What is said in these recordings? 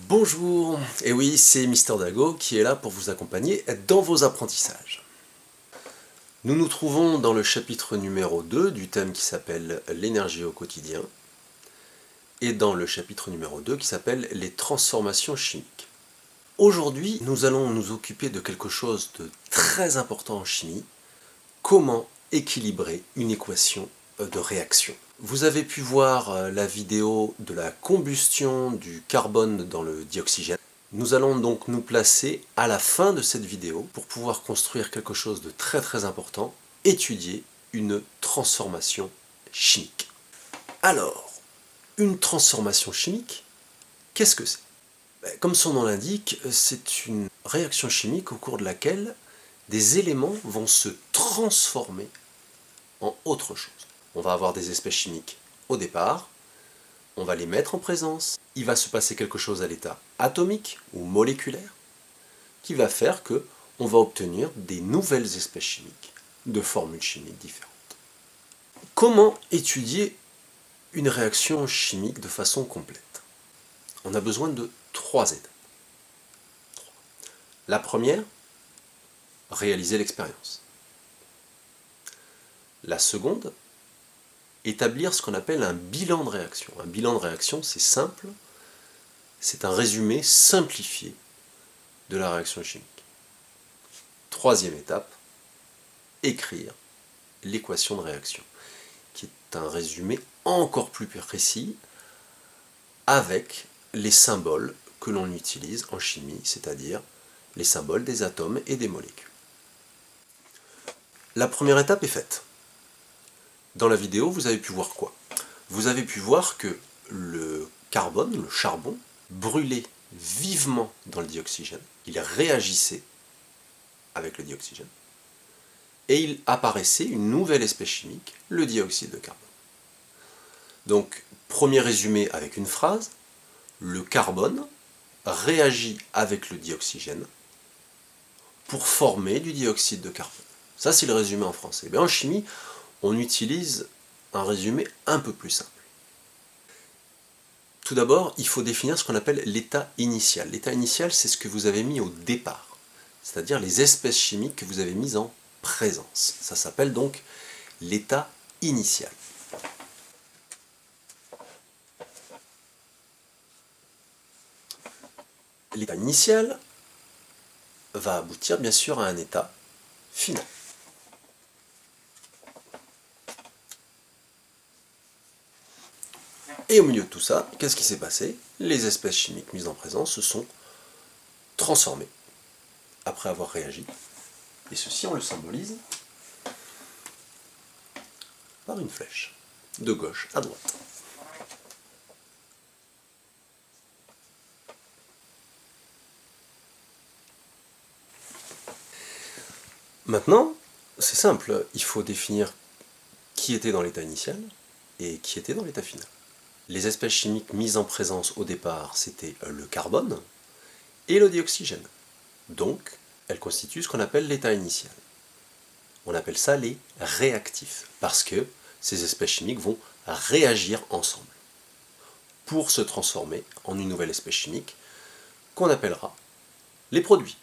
Bonjour, et oui, c'est Mister Dago qui est là pour vous accompagner dans vos apprentissages. Nous nous trouvons dans le chapitre numéro 2 du thème qui s'appelle l'énergie au quotidien et dans le chapitre numéro 2 qui s'appelle les transformations chimiques. Aujourd'hui, nous allons nous occuper de quelque chose de très important en chimie, comment équilibrer une équation de réaction. Vous avez pu voir la vidéo de la combustion du carbone dans le dioxygène. Nous allons donc nous placer à la fin de cette vidéo pour pouvoir construire quelque chose de très important, étudier une transformation chimique. Alors, une transformation chimique, qu'est-ce que c'est? Comme son nom l'indique, c'est une réaction chimique au cours de laquelle des éléments vont se transformer en autre chose. On va avoir des espèces chimiques au départ, on va les mettre en présence, il va se passer quelque chose à l'état atomique ou moléculaire qui va faire que on va obtenir des nouvelles espèces chimiques de formules chimiques différentes. Comment étudier une réaction chimique de façon complète? On a besoin de 3 étapes. La première, réaliser l'expérience. La seconde, établir ce qu'on appelle un bilan de réaction. Un bilan de réaction, c'est simple, c'est un résumé simplifié de la réaction chimique. Troisième étape, écrire l'équation de réaction, qui est un résumé encore plus précis avec les symboles que l'on utilise en chimie, c'est-à-dire les symboles des atomes et des molécules. La première étape est faite. Dans la vidéo, vous avez pu voir quoi? Vous avez pu voir que le carbone, le charbon, brûlait vivement dans le dioxygène. Il réagissait avec le dioxygène. Et il apparaissait une nouvelle espèce chimique, le dioxyde de carbone. Donc, premier résumé avec une phrase, le carbone réagit avec le dioxygène pour former du dioxyde de carbone. Ça, c'est le résumé en français. Mais en chimie, on utilise un résumé un peu plus simple. Tout d'abord, il faut définir ce qu'on appelle l'état initial. L'état initial, c'est ce que vous avez mis au départ, c'est-à-dire les espèces chimiques que vous avez mises en présence. Ça s'appelle donc l'état initial. L'état initial va aboutir bien sûr à un état final. Et au milieu de tout ça, qu'est-ce qui s'est passé? Les espèces chimiques mises en présence se sont transformées après avoir réagi. Et ceci, on le symbolise par une flèche, de gauche à droite. Maintenant, c'est simple, il faut définir qui était dans l'état initial et qui était dans l'état final. Les espèces chimiques mises en présence au départ, c'était le carbone et le dioxygène. Donc, elles constituent ce qu'on appelle l'état initial. On appelle ça les réactifs, parce que ces espèces chimiques vont réagir ensemble pour se transformer en une nouvelle espèce chimique qu'on appellera les produits.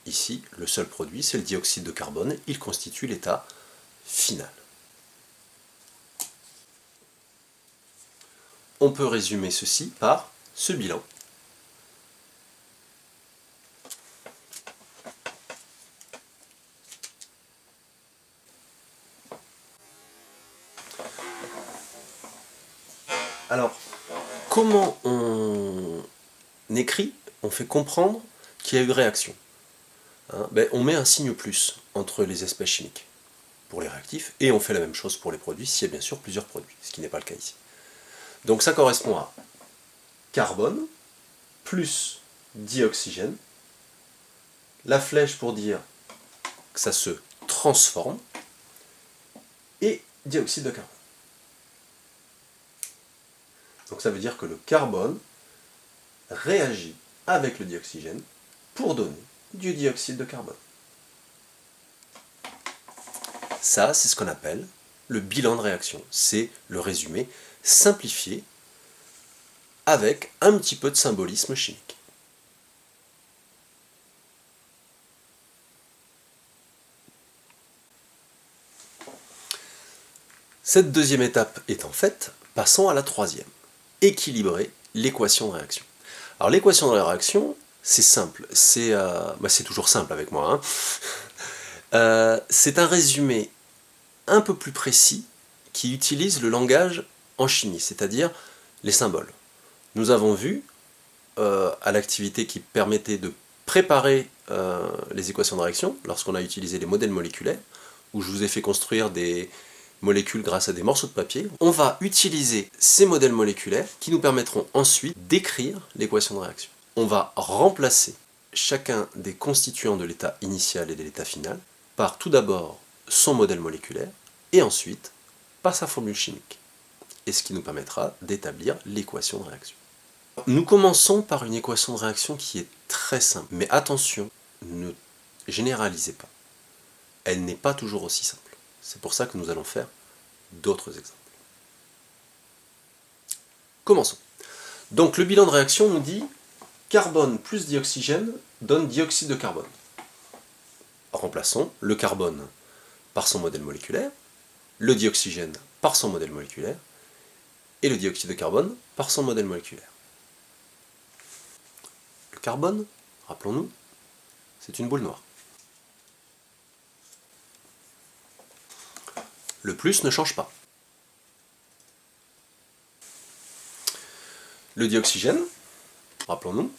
Ici, le seul produit, c'est le dioxyde de carbone, il constitue l'état final. On peut résumer ceci par ce bilan. Alors, comment on écrit, on fait comprendre qu'il y a eu réaction? On met un signe plus entre les espèces chimiques pour les réactifs, et on fait la même chose pour les produits, s'il y a bien sûr plusieurs produits, ce qui n'est pas le cas ici. Donc ça correspond à carbone plus dioxygène, la flèche pour dire que ça se transforme, et dioxyde de carbone. Donc ça veut dire que le carbone réagit avec le dioxygène pour donner du dioxyde de carbone. Ça, c'est ce qu'on appelle le bilan de réaction. C'est le résumé simplifié avec un petit peu de symbolisme chimique. Cette deuxième étape étant faite, passons à la troisième. Équilibrer l'équation de réaction. Alors l'équation de la réaction, c'est simple, c'est toujours simple avec moi, hein. C'est un résumé un peu plus précis qui utilise le langage en chimie, c'est-à-dire les symboles. Nous avons vu à l'activité qui permettait de préparer les équations de réaction, lorsqu'on a utilisé les modèles moléculaires, où je vous ai fait construire des molécules grâce à des morceaux de papier, on va utiliser ces modèles moléculaires qui nous permettront ensuite d'écrire l'équation de réaction. On va remplacer chacun des constituants de l'état initial et de l'état final par tout d'abord son modèle moléculaire et ensuite par sa formule chimique. Et ce qui nous permettra d'établir l'équation de réaction. Nous commençons par une équation de réaction qui est très simple. Mais attention, ne généralisez pas. Elle n'est pas toujours aussi simple. C'est pour ça que nous allons faire d'autres exemples. Commençons. Donc le bilan de réaction nous dit carbone plus dioxygène donne dioxyde de carbone. Remplaçons le carbone par son modèle moléculaire, le dioxygène par son modèle moléculaire, et le dioxyde de carbone par son modèle moléculaire. Le carbone, rappelons-nous, c'est une boule noire. Le plus ne change pas. Le dioxygène, rappelons-nous,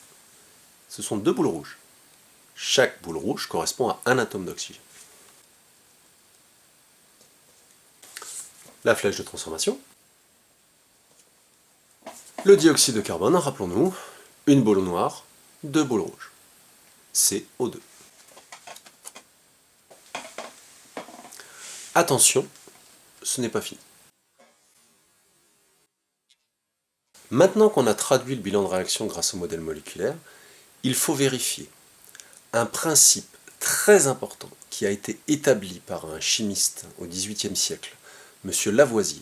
ce sont deux boules rouges. Chaque boule rouge correspond à un atome d'oxygène. La flèche de transformation. Le dioxyde de carbone, rappelons-nous, une boule noire, deux boules rouges. CO2. Attention, ce n'est pas fini. Maintenant qu'on a traduit le bilan de réaction grâce au modèle moléculaire, il faut vérifier un principe très important qui a été établi par un chimiste au XVIIIe siècle, M. Lavoisier,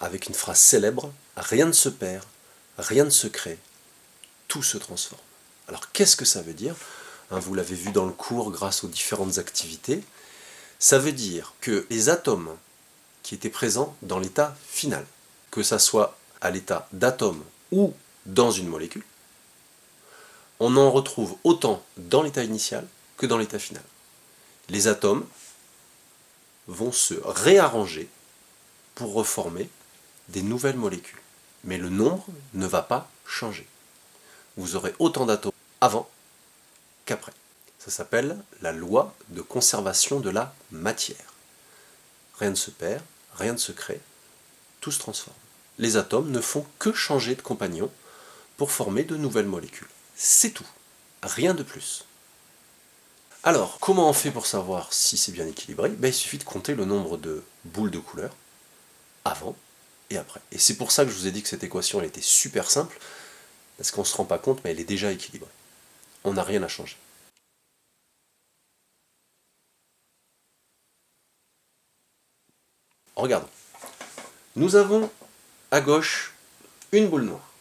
avec une phrase célèbre « Rien ne se perd, rien ne se crée, tout se transforme ». Alors qu'est-ce que ça veut dire? Vous l'avez vu dans le cours grâce aux différentes activités. Ça veut dire que les atomes qui étaient présents dans l'état final, que ça soit à l'état d'atome ou dans une molécule, on en retrouve autant dans l'état initial que dans l'état final. Les atomes vont se réarranger pour reformer des nouvelles molécules. Mais le nombre ne va pas changer. Vous aurez autant d'atomes avant qu'après. Ça s'appelle la loi de conservation de la matière. Rien ne se perd, rien ne se crée, tout se transforme. Les atomes ne font que changer de compagnon pour former de nouvelles molécules. C'est tout, rien de plus. Alors, comment on fait pour savoir si c'est bien équilibré? Il suffit de compter le nombre de boules de couleur avant et après. Et c'est pour ça que je vous ai dit que cette équation elle était super simple, parce qu'on ne se rend pas compte, mais elle est déjà équilibrée. On n'a rien à changer. Regardons. Nous avons à gauche une boule noire.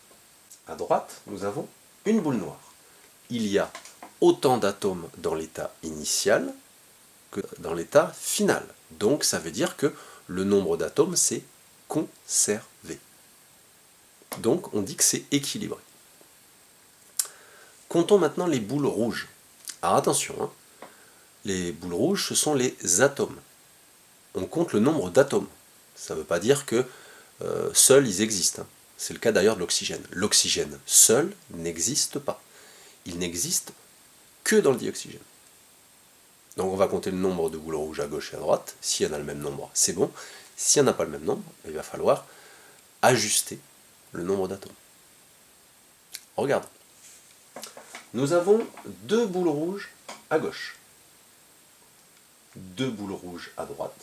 À droite, nous avons une boule noire. Il y a autant d'atomes dans l'état initial que dans l'état final. Donc ça veut dire que le nombre d'atomes s'est conservé. Donc on dit que c'est équilibré. Comptons maintenant les boules rouges. Alors attention, les boules rouges, ce sont les atomes. On compte le nombre d'atomes. Ça ne veut pas dire que seuls ils existent. C'est le cas d'ailleurs de l'oxygène. L'oxygène seul n'existe pas. Il n'existe que dans le dioxygène. Donc on va compter le nombre de boules rouges à gauche et à droite. S'il y en a le même nombre, c'est bon. S'il n'y en a pas le même nombre, il va falloir ajuster le nombre d'atomes. Regarde. Nous avons deux boules rouges à gauche, deux boules rouges à droite.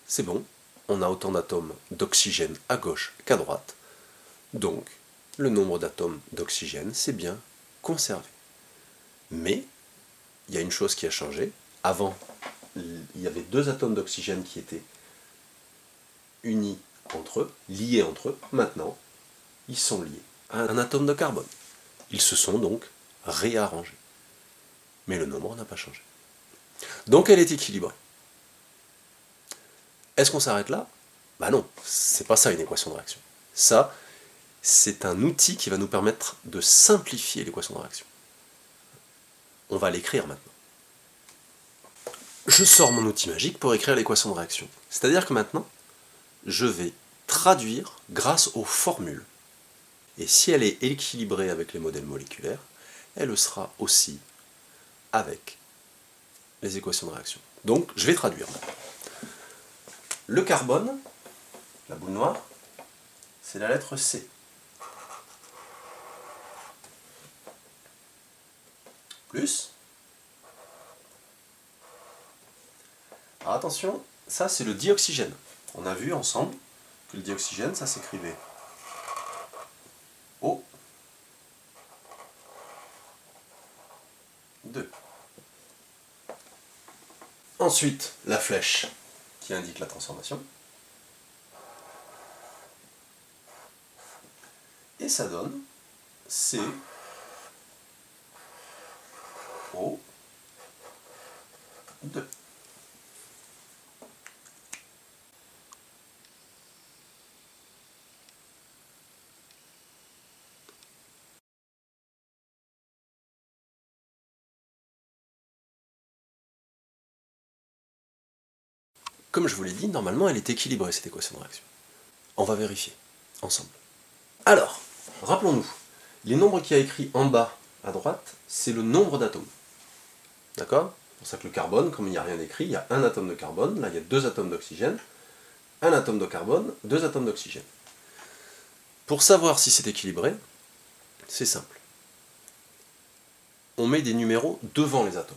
C'est bon, on a autant d'atomes d'oxygène à gauche qu'à droite. Donc, le nombre d'atomes d'oxygène, c'est bien conservé. Mais, il y a une chose qui a changé. Avant, il y avait deux atomes d'oxygène qui étaient unis entre eux, liés entre eux, maintenant, ils sont liés à un atome de carbone. Ils se sont donc réarrangés. Mais le nombre n'a pas changé. Donc elle est équilibrée. Est-ce qu'on s'arrête là? Bah non, c'est pas ça une équation de réaction. Ça, c'est un outil qui va nous permettre de simplifier l'équation de réaction. On va l'écrire maintenant. Je sors mon outil magique pour écrire l'équation de réaction. C'est-à-dire que maintenant, je vais traduire grâce aux formules. Et si elle est équilibrée avec les modèles moléculaires, elle le sera aussi avec les équations de réaction. Donc, je vais traduire. Le carbone, la boule noire, c'est la lettre C. Plus. Alors attention, ça c'est le dioxygène. On a vu ensemble que le dioxygène, ça s'écrivait O2. Ensuite, la flèche qui indique la transformation. Et ça donne COO2. Comme je vous l'ai dit, normalement elle est équilibrée cette équation de réaction. On va vérifier ensemble. Alors, rappelons-nous, les nombres qu'il y a écrits en bas à droite, c'est le nombre d'atomes. D'accord? C'est pour ça que le carbone, comme il n'y a rien écrit, il y a un atome de carbone, là il y a 2 atomes d'oxygène, un atome de carbone, 2 atomes d'oxygène. Pour savoir si c'est équilibré, c'est simple. On met des numéros devant les atomes.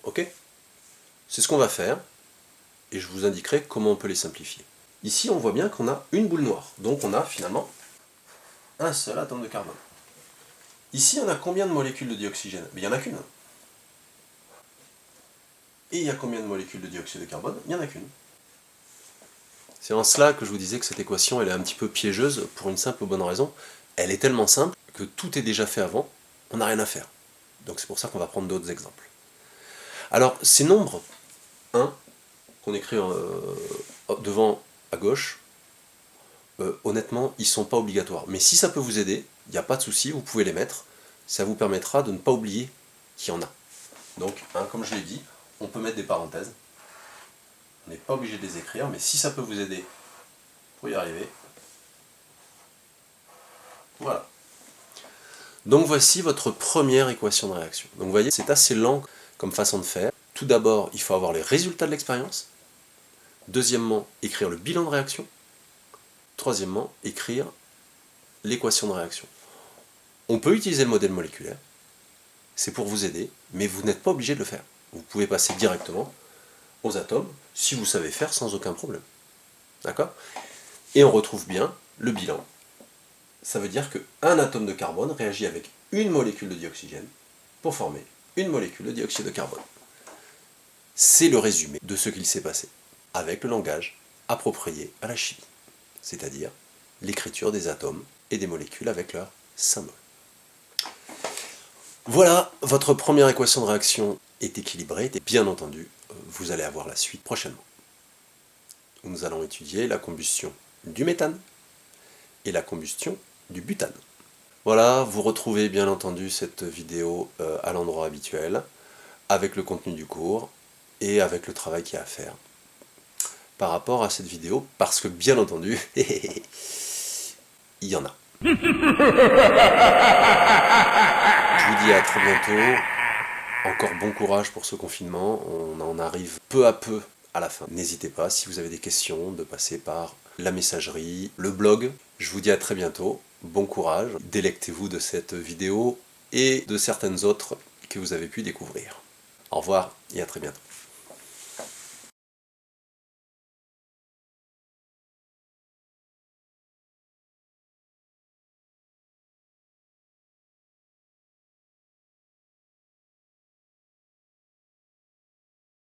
Ok? C'est ce qu'on va faire, et je vous indiquerai comment on peut les simplifier. Ici, on voit bien qu'on a une boule noire, donc on a finalement un seul atome de carbone. Ici, on a combien de molécules de dioxygène? Il n'y en a qu'une. Et il y a combien de molécules de dioxyde de carbone? Il n'y en a qu'une. C'est en cela que je vous disais que cette équation elle est un petit peu piégeuse, pour une simple bonne raison. Elle est tellement simple que tout est déjà fait avant, on n'a rien à faire. Donc c'est pour ça qu'on va prendre d'autres exemples. Alors, ces nombres 1, qu'on écrit devant à gauche, honnêtement, ils ne sont pas obligatoires. Mais si ça peut vous aider, il n'y a pas de souci, vous pouvez les mettre. Ça vous permettra de ne pas oublier qu'il y en a. Donc, comme je l'ai dit, on peut mettre des parenthèses. On n'est pas obligé de les écrire, mais si ça peut vous aider pour y arriver, voilà. Donc voici votre première équation de réaction. Donc vous voyez, c'est assez lent comme façon de faire. Tout d'abord, il faut avoir les résultats de l'expérience. Deuxièmement, écrire le bilan de réaction. Troisièmement, écrire l'équation de réaction. On peut utiliser le modèle moléculaire, c'est pour vous aider, mais vous n'êtes pas obligé de le faire. Vous pouvez passer directement aux atomes, si vous savez faire sans aucun problème. D'accord? Et on retrouve bien le bilan. Ça veut dire qu'un atome de carbone réagit avec une molécule de dioxygène pour former une molécule de dioxyde de carbone. C'est le résumé de ce qu'il s'est passé, avec le langage approprié à la chimie, c'est-à-dire l'écriture des atomes et des molécules avec leurs symboles. Voilà, votre première équation de réaction est équilibrée, et bien entendu, vous allez avoir la suite prochainement. Nous allons étudier la combustion du méthane et la combustion du butane. Voilà, vous retrouvez bien entendu cette vidéo à l'endroit habituel, avec le contenu du cours et avec le travail qu'il y a à faire par rapport à cette vidéo, parce que bien entendu, il y en a. Je vous dis à très bientôt. Encore bon courage pour ce confinement. On en arrive peu à peu à la fin. N'hésitez pas, si vous avez des questions, de passer par la messagerie, le blog. Je vous dis à très bientôt. Bon courage. Délectez-vous de cette vidéo et de certaines autres que vous avez pu découvrir. Au revoir et à très bientôt.